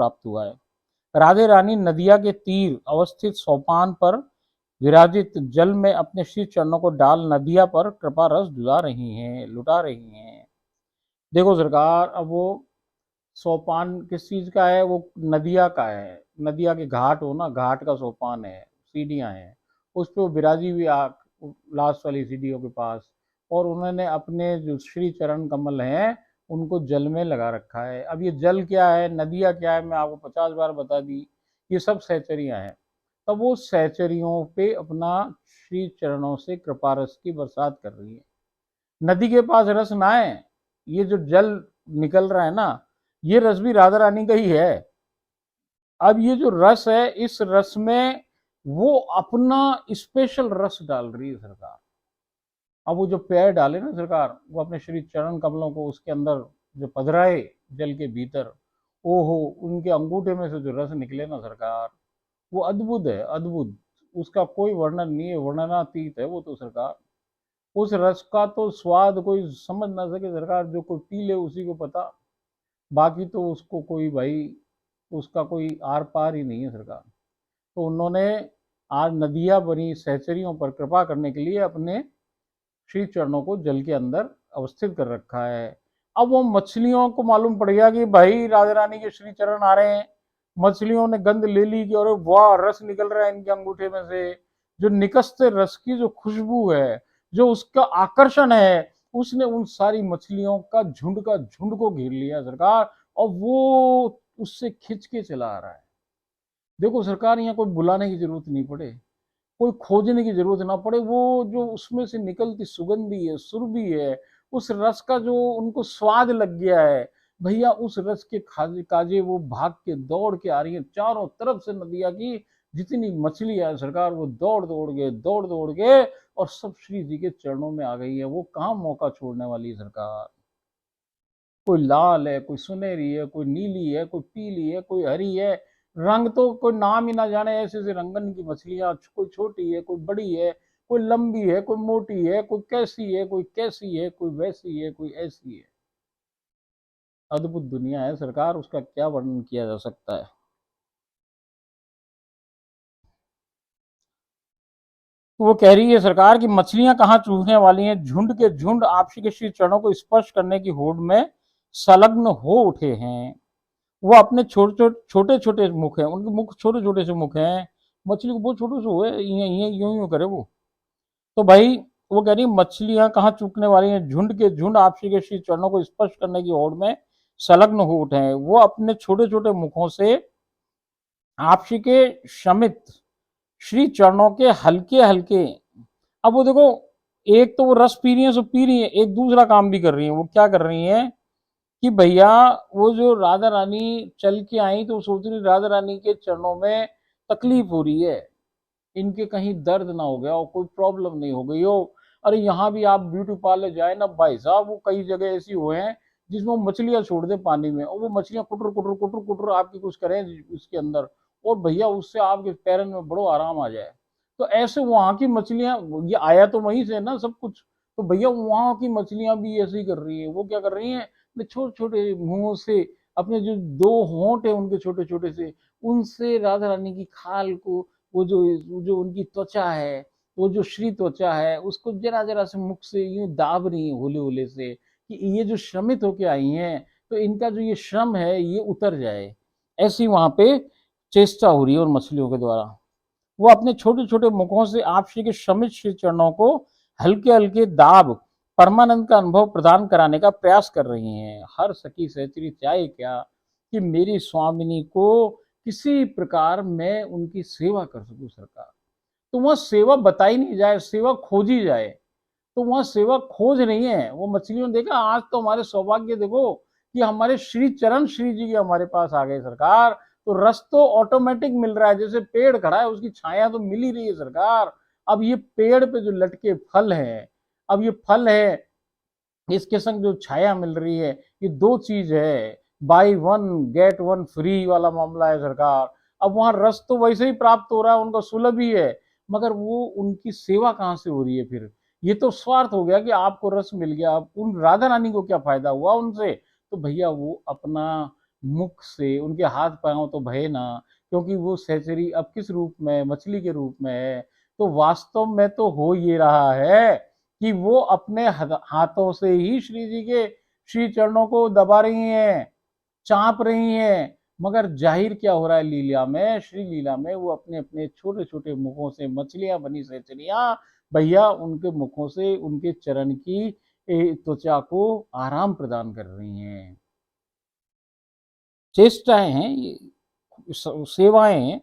प्राप्त हुआ है। राधे रानी नदिया के तीर अवस्थित सोपान पर विराजित जल में अपने श्री चरणों को डाल नदिया पर कृपा रस लुटा रही हैं। देखो सरकार, अब वो सोपान किस चीज का है? वो नदिया का है। नदिया के घाट हो ना, घाट का सोपान है, सीढ़ियां हैं, उस पर विराजी हुई लास्ट वाली सीढ़ियों के पास, और उन्होंने अपने जो श्री चरण कमल हैं उनको जल में लगा रखा है। अब ये जल क्या है, नदिया क्या है, मैं आपको 50 बार बता दी, ये सब सहचरियां हैं। तब वो सहचरियों पे अपना श्री चरणों से कृपा रस की बरसात कर रही है। नदी के पास रस ना है, ये जो जल निकल रहा है ना, ये रस भी राधा रानी का ही है। अब ये जो रस है, इस रस में वो अपना स्पेशल रस डाल रही है सरकार। अब वो जो पैर डाले ना सरकार, वो अपने श्री चरण कमलों को उसके अंदर जो पधराए जल के भीतर, ओहो, उनके अंगूठे में से जो रस निकले ना सरकार, वो अद्भुत है, अद्भुत। उसका कोई वर्णन नहीं है, वर्णनातीत है वो तो सरकार। उस रस का तो स्वाद कोई समझ ना सके सरकार, जो कोई पी ले उसी को पता। बाकी तो उसको कोई भाई, उसका कोई आर पार ही नहीं है सरकार। तो उन्होंने आज नदियां बनी सहचरियों पर कृपा करने के लिए अपने श्री चरणों को जल के अंदर अवस्थित कर रखा है। अब वो मछलियों को मालूम पड़ गया कि भाई राधा रानी के श्री चरण आ रहे हैं। मछलियों ने गंध ले ली कि अरे वाह, रस निकल रहा है इनके अंगूठे में से। जो निकसते रस की जो खुशबू है, जो उसका आकर्षण है, उसने उन सारी मछलियों का झुंड को घेर लिया सरकार, और वो उससे खिंच के चला आ रहा है। देखो सरकार, यहाँ कोई बुलाने की जरूरत नहीं पड़े, कोई खोजने की जरूरत ना पड़े। वो जो उसमें से निकलती सुगंधी है, सुरभि है, उस रस का जो उनको स्वाद लग गया है, भैया उस रस के खाजे काजे वो भाग के दौड़ के आ रही है चारों तरफ से। नदिया की जितनी मछली है सरकार, वो दौड़ दौड़ के और सब श्री जी के चरणों में आ गई है। वो कहाँ मौका छोड़ने वाली है सरकार। कोई लाल है, कोई सुनहरी है, कोई नीली है, कोई पीली है, कोई हरी है। रंग तो कोई नाम ही ना जाने, ऐसे ऐसे रंगन की मछलियां, कोई छोटी है, कोई बड़ी है, कोई लंबी है, कोई मोटी है, कोई कैसी है, कोई कैसी है, कोई वैसी है, कोई ऐसी है। अद्भुत दुनिया है सरकार, उसका क्या वर्णन किया जा सकता है। तो वो कह रही है सरकार कि मछलियां कहाँ चूसने वाली हैं, झुंड के झुंड आपसी के श्री चरणों को स्पर्श करने की होड़ में संलग्न हो उठे हैं। वो अपने छोटे छोटे मुख हैं, उनके मुख छोटे छोटे से मुख हैं। मछली को बहुत छोटे से हुए, यूं यूं करे वो। तो भाई, वो कह रही मछलियां कहाँ चूकने वाली हैं, झुंड के झुंड आपसी के श्री चरणों को स्पर्श करने की होड़ में संलग्न हो उठे हैं। वो अपने छोटे छोटे मुखों से आपसी के शमित श्री चरणों के हल्के हल्के, अब वो देखो, एक तो वो रस पी रही है, सो पी रही है, एक दूसरा काम भी कर रही है। वो क्या कर रही है कि भैया, वो जो राधा रानी चल के आई तो सोच रही राधा रानी के चरणों में तकलीफ हो रही है, इनके कहीं दर्द ना हो गया और कोई प्रॉब्लम नहीं हो गई हो। अरे यहाँ भी आप ब्यूटी पार्लर जाए ना भाई साहब, वो कई जगह ऐसी हुए हैं जिसमें वो मछलियां छोड़ दे पानी में, और वो मछलियां कुटर कुटर कुटर कुटर आपकी कुछ करें उसके अंदर, और भैया उससे आपके पैरन में बड़ो आराम आ जाए। तो ऐसे वहां की मछलियां, ये आया तो वहीं से ना सब कुछ, तो भैया वहां की मछलियां भी ऐसे ही कर रही है। वो क्या कर रही है, छोटे छोटे मुंहों से अपने जो दो होंठ है उनके छोटे छोटे से, उनसे राधा रानी की खाल को, वो जो उनकी त्वचा है, वो जो श्री त्वचा है, उसको जरा जरा से मुख से यूं दाब रही है होले होले से, कि ये जो श्रमित होके आई हैं, तो इनका जो ये श्रम है ये उतर जाए। ऐसी वहां पे चेष्टा हो रही है और मछलियों के द्वारा। वो अपने छोटे छोटे मुखों से आप श्री के श्रमित श्री चरणों को हल्के हल्के दाब परमानंद का अनुभव प्रदान कराने का प्रयास कर रही हैं। हर सखी सहचरी चाहे क्या कि मेरी स्वामिनी को किसी प्रकार मैं उनकी सेवा कर सकूं सरकार। तो वह सेवा बताई नहीं जाए, सेवा खोजी जाए, तो वहां सेवा खोज नहीं है। वो मछलियों ने देखा, आज तो हमारे सौभाग्य देखो कि हमारे श्री चरण श्री जी के हमारे पास आ गए सरकार। तो रस तो ऑटोमेटिक मिल रहा है, जैसे पेड़ खड़ा है उसकी छाया तो मिल ही रही है सरकार। अब ये पेड़ पे जो लटके फल है, अब ये फल है, इसके संग जो छाया मिल रही है, ये दो चीज है। By one get one free वाला मामला है सरकार। अब वहां रस तो वैसे ही प्राप्त हो रहा है, उनका सुलभ ही है, मगर वो उनकी सेवा कहाँ से हो रही है फिर? ये तो स्वार्थ हो गया कि आपको रस मिल गया, अब उन राधा रानी को क्या फायदा हुआ उनसे? तो भैया वो अपना मुख से, उनके हाथ पांव तो भये ना, क्योंकि वो सहचरी अब किस रूप में, मछली के रूप में है। तो वास्तव में तो हो ये रहा है कि वो अपने हाथों से ही श्री जी के श्री चरणों को दबा रही हैं, चाँप रही हैं, मगर जाहिर क्या हो रहा है लीला में, श्री लीला में वो अपने अपने छोटे छोटे मुखों से, मछलियां बनी सहचरियां भैया उनके मुखों से उनके चरण की त्वचा को आराम प्रदान कर रही हैं। चेष्टाएं हैं ये, सेवाएं हैं।